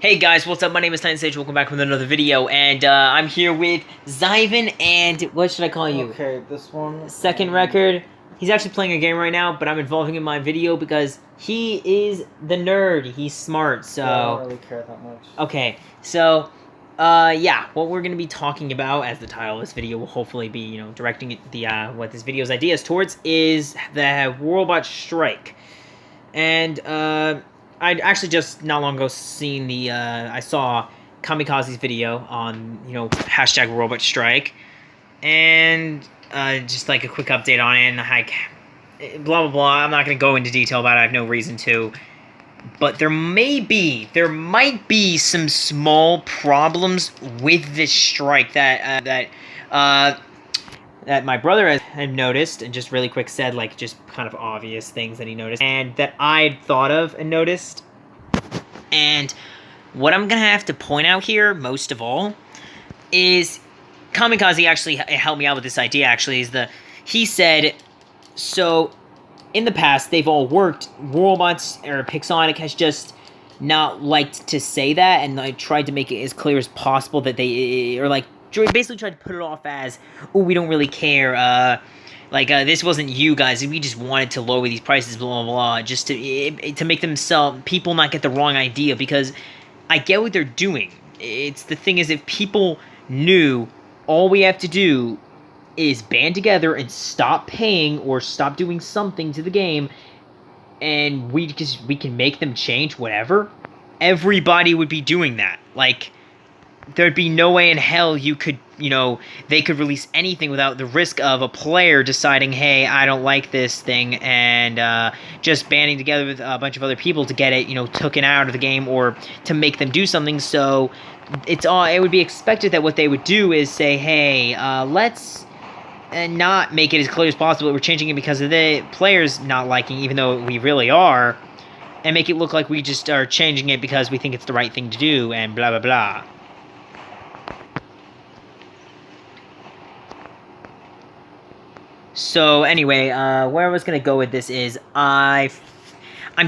Hey guys, what's up? My name is Titan Sage. Welcome back with another video, and I'm here with Zyvan and what should I call you? Okay, this one. Second record. He's actually playing a game right now, but I'm involving him in my video because he is the nerd. He's smart, so. Yeah, I don't really care that much. Okay, so, yeah, what we're gonna be talking about, as the title of this video will hopefully be, directing the what this video's ideas towards, is the Robot Strike, and I'd actually just not long ago seen the, I saw Kamikaze's video on, hashtag Robot Strike, and, just like a quick update on it, and like, blah, blah, blah. I'm not going to go into detail about it, I have no reason to, but there might be some small problems with this strike that my brother had noticed, and just really quick said, like, just kind of obvious things that he noticed, and that I'd thought of and noticed. And what I'm gonna have to point out here, most of all, is Kamikaze actually helped me out with this idea, actually, he said, so, in the past, they've all worked, robots, or Pixonic has just not liked to say that, and I tried to make it as clear as possible that they, or like, basically tried to put it off as, oh, we don't really care, this wasn't you guys, we just wanted to lower these prices, blah, blah, blah, just to make people not get the wrong idea, because I get what they're doing. The thing is, if people knew all we have to do is band together and stop paying or stop doing something to the game, and we can make them change whatever, everybody would be doing that. Like, there'd be no way in hell you could, they could release anything without the risk of a player deciding, hey, I don't like this thing, and just banding together with a bunch of other people to get it, taken out of the game or to make them do something. So it would be expected that what they would do is say, hey, let's not make it as clear as possible that we're changing it because of the players not liking, even though we really are, and make it look like we just are changing it because we think it's the right thing to do, and blah, blah, blah. So anyway, where I was going to go with this is, I'm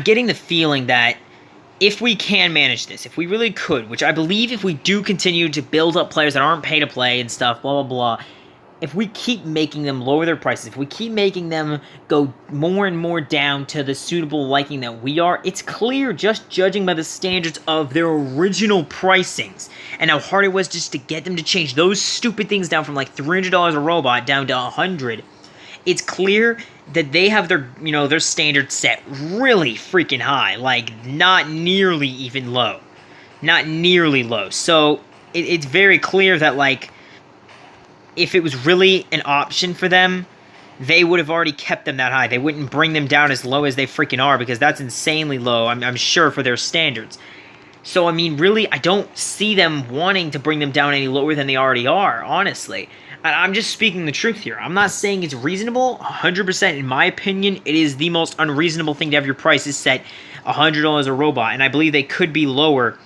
getting the feeling that if we can manage this, if we really could, which I believe if we do continue to build up players that aren't pay to play and stuff, blah, blah, blah, if we keep making them lower their prices, if we keep making them go more and more down to the suitable liking that we are, it's clear, just judging by the standards of their original pricings and how hard it was just to get them to change those stupid things down from like $300 a robot down to $100. It's clear that they have their standards set really freaking high, like not nearly even low, not nearly low. So it's very clear that, like, if it was really an option for them, they would have already kept them that high. They wouldn't bring them down as low as they freaking are, because that's insanely low, I'm sure, for their standards. So, I mean, really, I don't see them wanting to bring them down any lower than they already are, honestly. I'm just speaking the truth here. I'm not saying it's reasonable. 100%, in my opinion, it is the most unreasonable thing to have your prices set $100 a robot, and I believe they could be lower.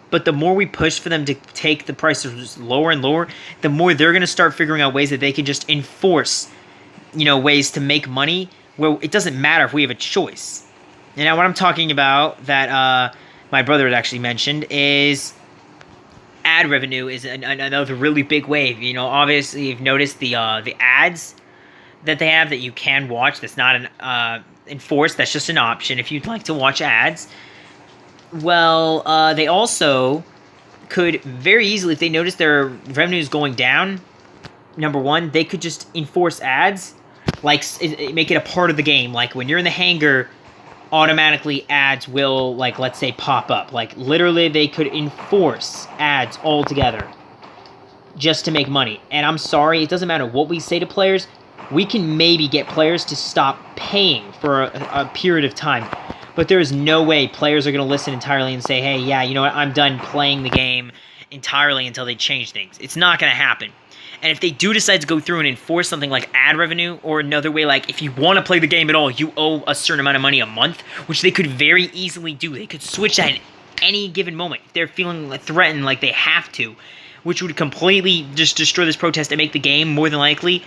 But the more we push for them to take the prices lower and lower, the more they're going to start figuring out ways that they can just enforce, ways to make money where it doesn't matter if we have a choice. And now what I'm talking about that my brother had actually mentioned is ad revenue is another really big wave. Obviously you've noticed the ads that they have that you can watch. That's not an enforced. That's just an option if you'd like to watch ads. Well, they also could very easily, if they notice their revenue is going down, number one, they could just enforce ads, like make it a part of the game. Like when you're in the hangar, automatically ads will, like, let's say, pop up. Like, literally, they could enforce ads altogether just to make money. And I'm sorry, it doesn't matter what we say to players. We can maybe get players to stop paying for a period of time. But there is no way players are going to listen entirely and say, hey, yeah, you know what, I'm done playing the game entirely until they change things. It's not going to happen. And if they do decide to go through and enforce something like ad revenue, or another way, like if you want to play the game at all, you owe a certain amount of money a month, which they could very easily do. They could switch that at any given moment if they're feeling threatened like they have to, which would completely just destroy this protest and make the game, more than likely,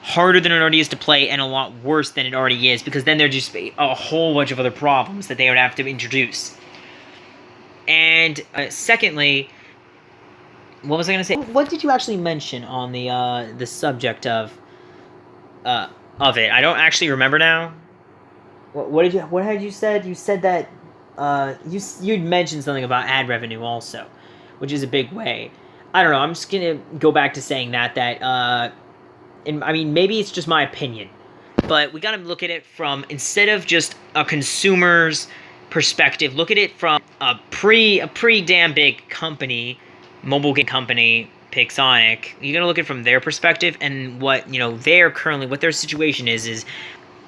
harder than it already is to play and a lot worse than it already is, because then there'd just be a whole bunch of other problems that they would have to introduce. And secondly, what was I going to say? What did you actually mention on the subject of it? I don't actually remember now. What had you said? You said that you'd mentioned something about ad revenue also, which is a big way. I don't know. I'm just gonna go back to saying that and I mean maybe it's just my opinion, but we gotta look at it from, instead of just a consumer's perspective, look at it from a pretty damn big company, mobile game company, Pixonic. You gotta look at it from their perspective, and what what their situation is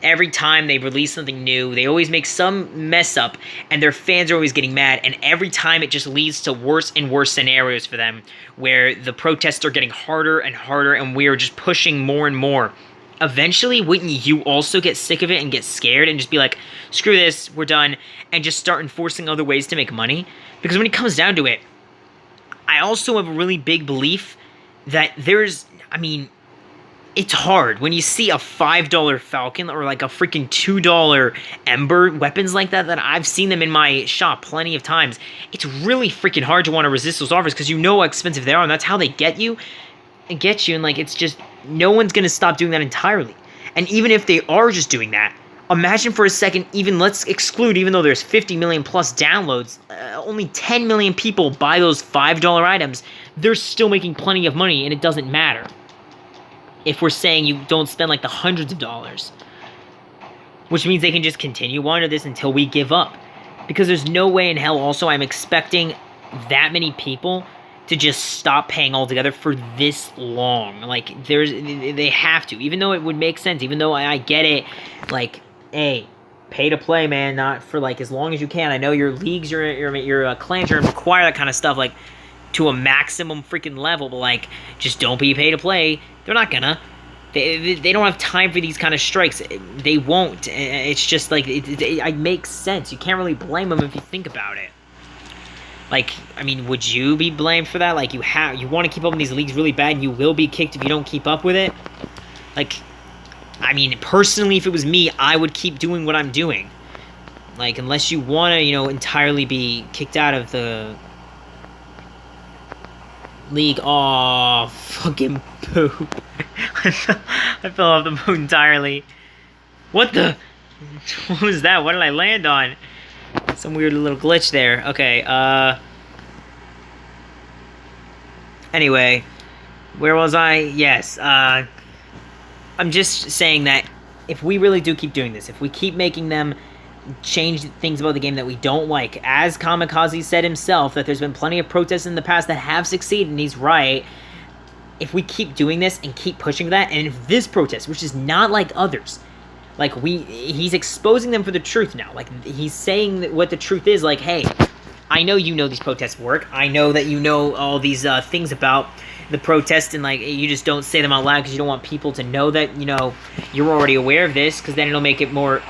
every time they release something new, they always make some mess up, and their fans are always getting mad, and every time it just leads to worse and worse scenarios for them, where the protests are getting harder and harder, and we are just pushing more and more. Eventually, wouldn't you also get sick of it and get scared and just be like, screw this, we're done, and just start enforcing other ways to make money? Because when it comes down to it, I also have a really big belief that it's hard when you see a $5 Falcon or like a freaking $2 Ember, weapons like that I've seen them in my shop plenty of times. It's really freaking hard to want to resist those offers because you know how expensive they are, and that's how they get you. And like, it's just, no one's going to stop doing that entirely. And even if they are just doing that, imagine for a second, let's exclude, even though there's 50 million plus downloads, only 10 million people buy those $5 items, they're still making plenty of money, and it doesn't matter. If we're saying you don't spend like the hundreds of dollars, which means they can just continue on to this until we give up. Because there's no way in hell also I'm expecting that many people to just stop paying altogether for this long. Like, they have to, even though it would make sense, even though I get it, like, hey, pay to play, man, not for like as long as you can. I know your leagues, your clans are require that kind of stuff, like, to a maximum freaking level, but like, just don't be pay to play. They're not gonna. They don't have time for these kind of strikes. They won't. It's just like, it makes sense. You can't really blame them if you think about it. Like, I mean, would you be blamed for that? Like, you want to keep up in these leagues really bad, and you will be kicked if you don't keep up with it? Like, I mean, personally, if it was me, I would keep doing what I'm doing. Like, unless you want to, entirely be kicked out of the league. Oh, fucking poop. I fell off the boat entirely. What the? What was that? What did I land on? Some weird little glitch there. Okay, anyway, where was I? Yes, I'm just saying that if we really do keep doing this, if we keep making them change things about the game that we don't like, as Kamikaze said himself, that there's been plenty of protests in the past that have succeeded, and he's right. If we keep doing this and keep pushing that, and if this protest, which is not like others, like, he's exposing them for the truth now. Like, he's saying that what the truth is, like, hey, I know these protests work. I know that you know all these things about the protest, and like, you just don't say them out loud because you don't want people to know that, you're already aware of this, because then it'll make it more,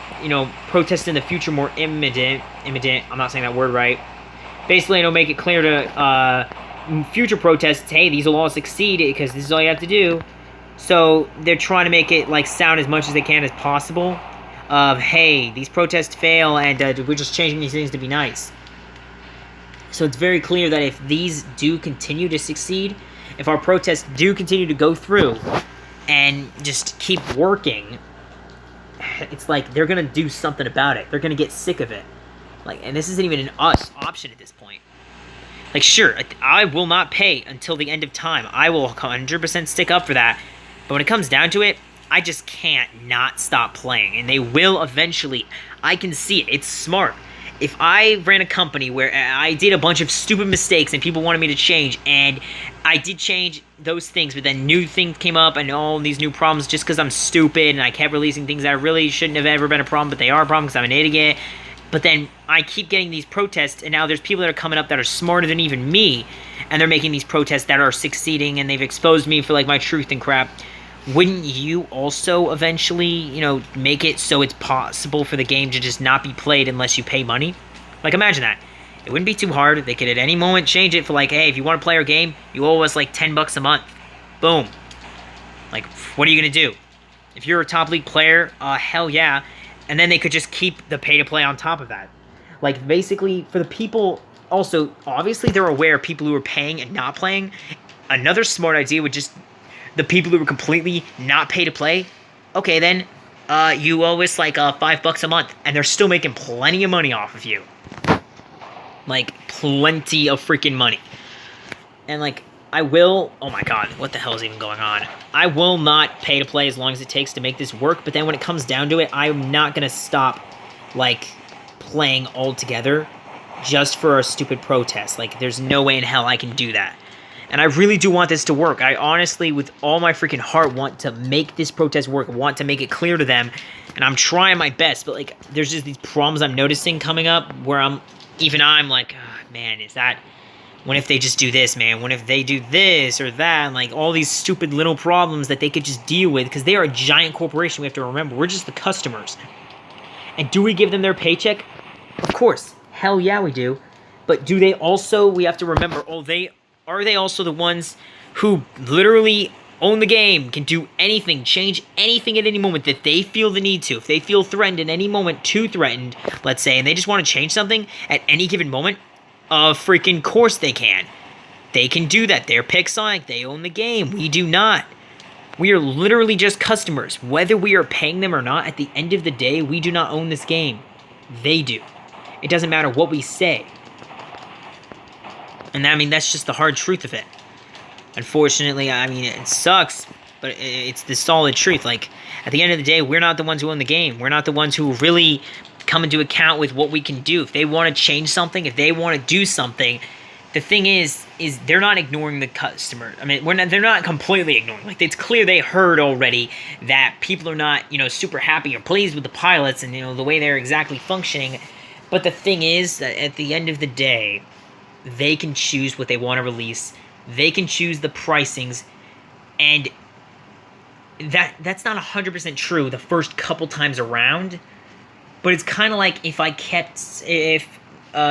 protest in the future more imminent. I'm not saying that word right. Basically, it'll make it clear to future protests, hey, these will all succeed because this is all you have to do. So they're trying to make it like sound as much as they can as possible of, hey, these protests fail, and we're just changing these things to be nice. So it's very clear that if these do continue to succeed, if our protests do continue to go through and just keep working, it's like they're gonna do something about it. They're gonna get sick of it. Like, and this isn't even an us option at this point. Like, sure, I will not pay until the end of time. I will 100% stick up for that. But when it comes down to it, I just can't not stop playing. And they will eventually. I can see it. It's smart. If I ran a company where I did a bunch of stupid mistakes and people wanted me to change, and I did change those things, but then new things came up and all these new problems just because I'm stupid and I kept releasing things that really shouldn't have ever been a problem, but they are a problem because I'm an idiot. But then I keep getting these protests, and now there's people that are coming up that are smarter than even me, and they're making these protests that are succeeding, and they've exposed me for, like, my truth and crap. Wouldn't you also eventually, make it so it's possible for the game to just not be played unless you pay money? Like, imagine that. It wouldn't be too hard. They could at any moment change it for, like, hey, if you want to play our game, you owe us, like, $10 a month. Boom. Like, what are you going to do? If you're a top league player, hell yeah. And then they could just keep the pay-to-play on top of that. Like, basically, for the people also, obviously, they're aware of people who are paying and not playing. Another smart idea would just the people who are completely not pay to play. Okay, then you owe us like $5 a month, and they're still making plenty of money off of you. Like plenty of freaking money. And like I will. Oh my god, what the hell is even going on? I will not pay to play as long as it takes to make this work. But then when it comes down to it, I'm not gonna stop like playing altogether just for a stupid protest. Like there's no way in hell I can do that. And I really do want this to work. I honestly, with all my freaking heart, want to make this protest work. Want to make it clear to them. And I'm trying my best. But, like, there's just these problems I'm noticing coming up where I'm like, oh, man, is that... What if they just do this, man? What if they do this or that? And, like, all these stupid little problems that they could just deal with. Because they are a giant corporation, we have to remember. We're just the customers. And do we give them their paycheck? Of course. Hell yeah, we do. But do they also... We have to remember, are they also the ones who literally own the game, can do anything, change anything at any moment that they feel the need to? If they feel threatened at any moment, too threatened, let's say, and they just want to change something at any given moment, freaking course they can. They can do that. They're Pixonic. They own the game. We do not. We are literally just customers. Whether we are paying them or not, at the end of the day, we do not own this game. They do. It doesn't matter what we say. And I mean, that's just the hard truth of it. Unfortunately, I mean, it sucks, but it's the solid truth. Like, at the end of the day, we're not the ones who own the game. We're not the ones who really come into account with what we can do. If they want to change something, if they want to do something, the thing is they're not ignoring the customer. I mean, they're not completely ignoring. Like, it's clear they heard already that people are not, super happy or pleased with the pilots and, the way they're exactly functioning. But the thing is that at the end of the day, they can choose what they want to release. They can choose the pricings, and that's not 100% true the first couple times around. But it's kind of like if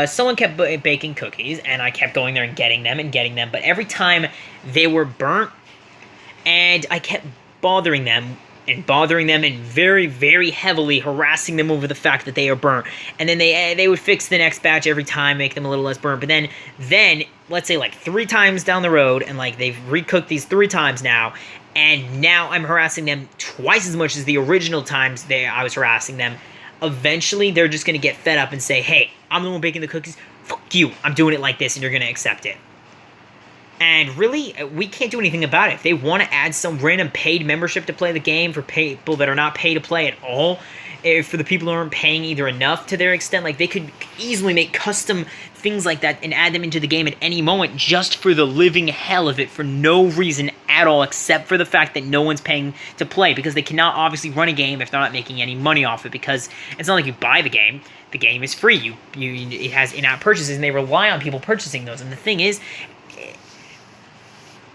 someone kept baking cookies, and I kept going there and getting them, but every time they were burnt, and I kept bothering them and very, very heavily harassing them over the fact that they are burnt. And then they would fix the next batch every time, make them a little less burnt. But then let's say like 3 times down the road, and like they've recooked these 3 times now, and now I'm harassing them twice as much as the original times I was harassing them. Eventually, they're just going to get fed up and say, hey, I'm the one baking the cookies. Fuck you. I'm doing it like this, and you're going to accept it. And really, we can't do anything about it. If they want to add some random paid membership to play the game for people that are not paid to play at all, for the people who aren't paying either enough to their extent, like they could easily make custom things like that and add them into the game at any moment just for the living hell of it, for no reason at all except for the fact that no one's paying to play, because they cannot obviously run a game if they're not making any money off it, because it's not like you buy the game. The game is free. It has in-app purchases, and they rely on people purchasing those. And the thing is,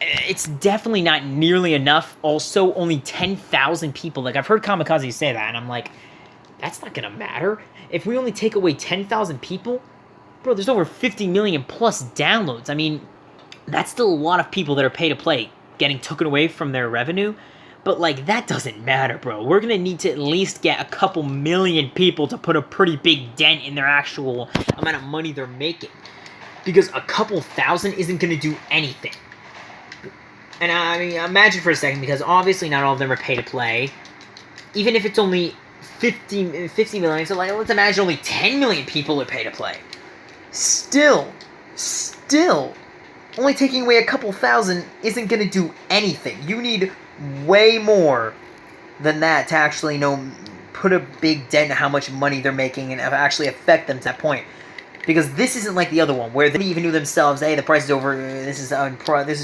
it's definitely not nearly enough. Also, only 10,000 people. Like, I've heard Kamikaze say that, and I'm like, that's not gonna matter. If we only take away 10,000 people, bro, there's over 50 million plus downloads. I mean, that's still a lot of people that are pay to play getting taken away from their revenue. But, like, that doesn't matter, bro. We're gonna need to at least get a couple million people to put a pretty big dent in their actual amount of money they're making. Because a couple thousand isn't gonna do anything. And I mean, imagine for a second, because obviously not all of them are pay to play. Even if it's only 50 million, so like, let's imagine only 10 million people are pay to play. Still, only taking away a couple thousand isn't going to do anything. You need way more than that to actually put a big dent in how much money they're making and actually affect them to that point. Because this isn't like the other one, where they even knew themselves, hey, the price is over, this is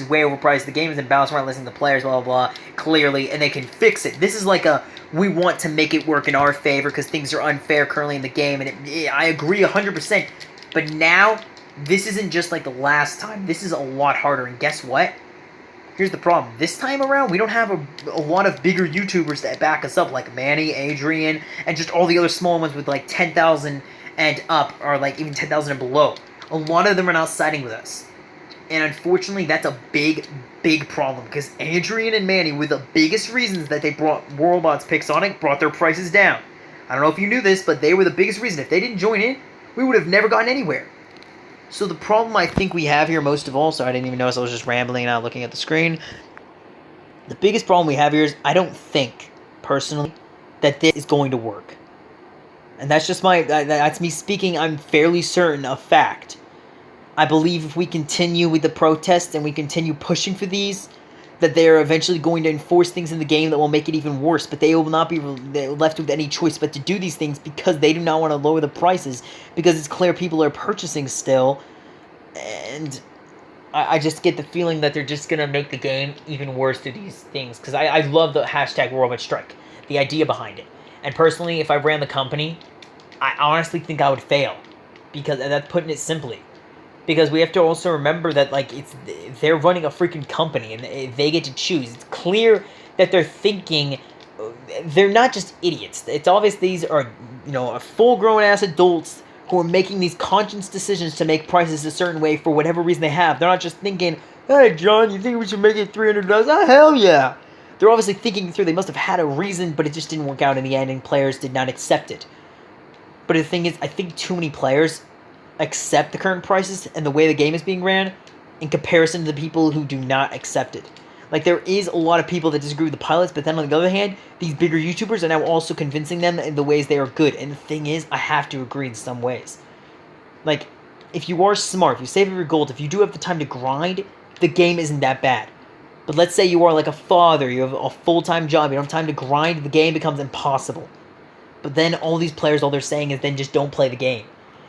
way overpriced, the game is imbalanced, we're not listening to the players, blah, blah, blah, clearly, and they can fix it. This is like we want to make it work in our favor because things are unfair currently in the game, and I agree 100%. But now, this isn't just like the last time. This is a lot harder, and guess what? Here's the problem. This time around, we don't have a lot of bigger YouTubers that back us up, like Manny, Adrian, and just all the other small ones with like 10,000 and up, or like even 10,000 and below. A lot of them are not siding with us. And unfortunately, that's a big, big problem, because Adrian and Manny were the biggest reasons that they brought Worldbots Pixonic, brought their prices down. I don't know if you knew this, but they were the biggest reason. If they didn't join in, we would have never gotten anywhere. So the problem I think we have here most of all, so I didn't even notice I was just rambling and not looking at the screen. The biggest problem we have here is I don't think, personally, that this is going to work. And that's just that's me speaking, I'm fairly certain of fact. I believe if we continue with the protests and we continue pushing for these, that they are eventually going to enforce things in the game that will make it even worse. But they will not be left with any choice but to do these things because they do not want to lower the prices. Because it's clear people are purchasing still. And I just get the feeling that they're just going to make the game even worse through these things. Because I love the hashtag Worldwide Strike. The idea behind it. And personally, if I ran the company, I honestly think I would fail. Because that's putting it simply. Because we have to also remember that, like, they're running a freaking company and they get to choose. It's clear that they're thinking, they're not just idiots. It's obvious these are, full-grown ass adults who are making these conscious decisions to make prices a certain way for whatever reason they have. They're not just thinking, hey, John, you think we should make it $300? Oh, hell yeah! They're obviously thinking through. They must have had a reason, but it just didn't work out in the end, and players did not accept it. But the thing is, I think too many players accept the current prices and the way the game is being ran in comparison to the people who do not accept it. Like, there is a lot of people that disagree with the pilots, but then on the other hand, these bigger YouTubers are now also convincing them in the ways they are good. And the thing is, I have to agree in some ways. Like, if you are smart, if you save your gold, if you do have the time to grind, the game isn't that bad. But let's say you are like a father, you have a full-time job, you don't have time to grind, the game becomes impossible. But then all these players, all they're saying is then just don't play the game.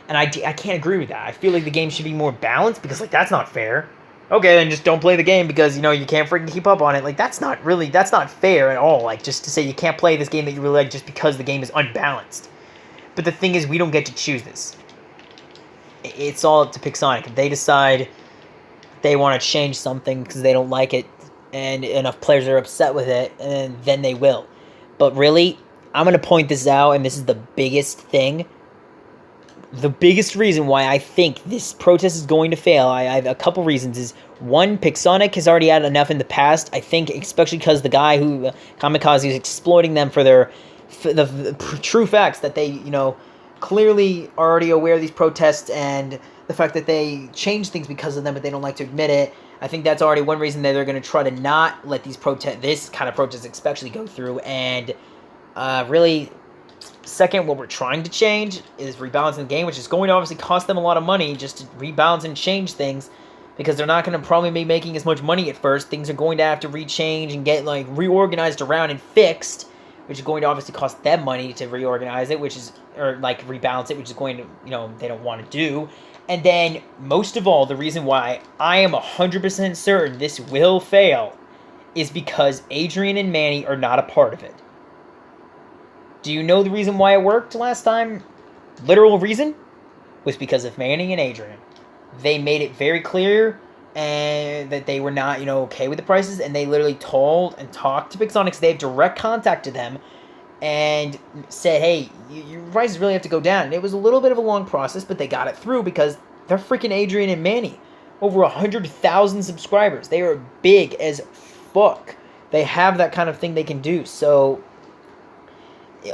And I can't agree with that. I feel like the game should be more balanced because, like, that's not fair. Okay, then just don't play the game because, you can't freaking keep up on it. Like, that's not fair at all. Like, just to say you can't play this game that you really like just because the game is unbalanced. But the thing is, we don't get to choose this. It's all up to Pixonic. If they decide they want to change something because they don't like it and enough players are upset with it, and then they will. But really, I'm going to point this out, and this is the biggest thing. The biggest reason why I think this protest is going to fail, I have a couple reasons, is one, Pixonic has already had enough in the past. I think especially because the guy who, Kamikaze, is exploiting them for the true facts that they, clearly are already aware of these protests and the fact that they change things because of them, but they don't like to admit it. I think that's already one reason that they're going to try to not let this kind of protest especially go through. And really, second, what we're trying to change is rebalancing the game, which is going to obviously cost them a lot of money just to rebalance and change things, because they're not going to probably be making as much money at first. Things are going to have to rechange and get, like, reorganized around and fixed, which is going to obviously cost them money to reorganize it, rebalance it, which is going to, they don't want to do. And then, most of all, the reason why I am 100% certain this will fail is because Adrian and Manny are not a part of it. Do you know the reason why it worked last time? Literal reason? Was because of Manny and Adrian. They made it very clear and that they were not, okay with the prices, and they literally told and talked to Pixonic. So they have direct contact to them and said, hey, your prices really have to go down. And it was a little bit of a long process, but they got it through because they're freaking Adrian and Manny. Over 100,000 subscribers. They are big as fuck. They have that kind of thing they can do. So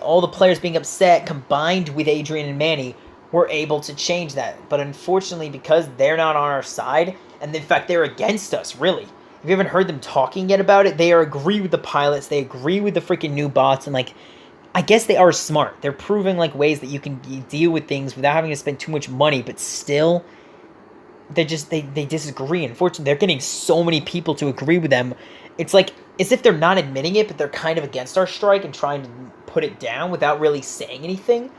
all the players being upset combined with Adrian and Manny were able to change that. But unfortunately, because they're not on our side, and in fact they're against us, really. If you haven't heard them talking yet about it, they agree with the pilots, they agree with the freaking new bots, and, like, I guess they are smart. They're proving, like, ways that you can deal with things without having to spend too much money, but still, they disagree. Unfortunately, they're getting so many people to agree with them. It's like, as if they're not admitting it, but they're kind of against our strike and trying to put it down without really saying anything.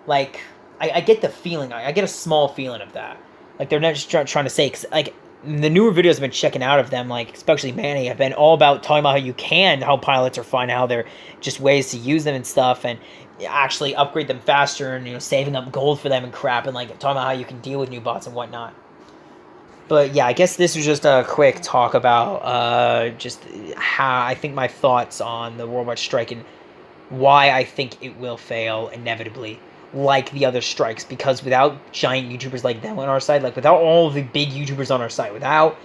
Like, I get the feeling, I get a small feeling of that. Like, they're not just trying to say, cause, like, the newer videos I've been checking out of them, like, especially Manny, have been all about talking about how pilots are fine, how they're just ways to use them and stuff, and actually upgrade them faster, and, saving up gold for them and crap, and, like, talking about how you can deal with new bots and whatnot. But yeah, I guess this was just a quick talk about just how I think my thoughts on the Worldwide Strike and why I think it will fail inevitably, like the other strikes. Because without giant YouTubers like them on our side, like without all the big YouTubers on our side, without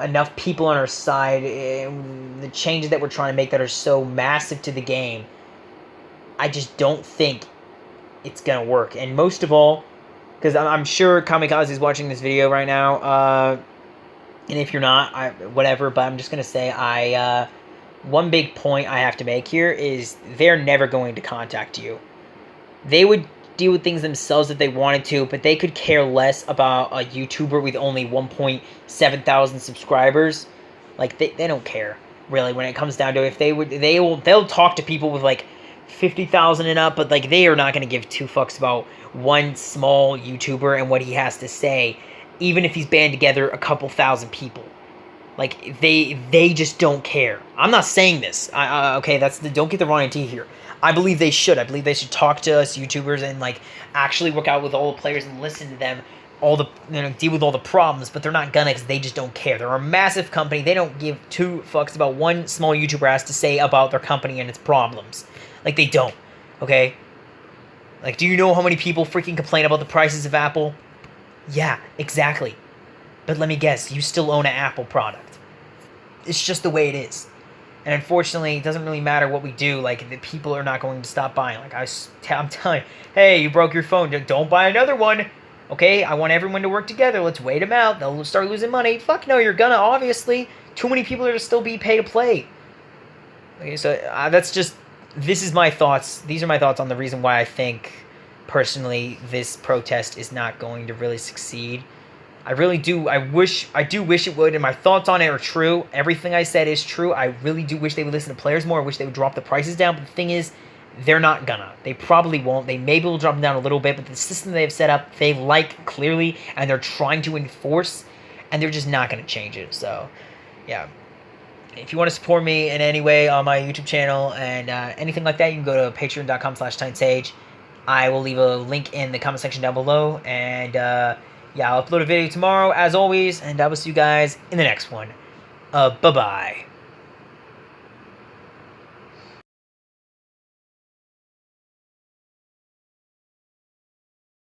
enough people on our side, the changes that we're trying to make that are so massive to the game, I just don't think it's gonna work. And most of all, because I'm sure Kamikaze is watching this video right now. And if you're not, whatever. But I'm just gonna say, one big point I have to make here is they're never going to contact you. They would deal with things themselves if they wanted to, but they could care less about a YouTuber with only 1.7 thousand subscribers. Like they don't care really when it comes down to it. If they'll talk to people with like 50,000 and up, but like they are not going to give two fucks about one small YouTuber and what he has to say, even if he's band together a couple thousand people. Like they just don't care. I'm not saying this. Okay, don't get the wrong idea here. I believe they should. I believe they should talk to us YouTubers and like actually work out with all the players and listen to them, deal with all the problems. But they're not gonna, because they just don't care. They're a massive company. They don't give two fucks about one small YouTuber has to say about their company and its problems. Like they don't. Okay. Like, do you know how many people freaking complain about the prices of Apple? Yeah, exactly. But let me guess, you still own an Apple product. It's just the way it is. And unfortunately, it doesn't really matter what we do. Like, the people are not going to stop buying. Like, I'm telling you, hey, you broke your phone. Don't buy another one. Okay, I want everyone to work together. Let's wait them out. They'll start losing money. Fuck no, you're gonna, obviously. Too many people are to still be pay to play. Okay, so this is my thoughts. These are my thoughts on the reason why I think, personally, this protest is not going to really succeed. I really do. I do wish it would, and my thoughts on it are true. Everything I said is true. I really do wish they would listen to players more. I wish they would drop the prices down, but the thing is, they're not gonna. They probably won't. They maybe will drop them down a little bit, but the system they've set up, they like clearly, and they're trying to enforce, and they're just not gonna change it. So, yeah. If you want to support me in any way on my YouTube channel and anything like that, you can go to patreon.com/TitanSage. I will leave a link in the comment section down below, and yeah, I'll upload a video tomorrow, as always, and I will see you guys in the next one. Bye-bye.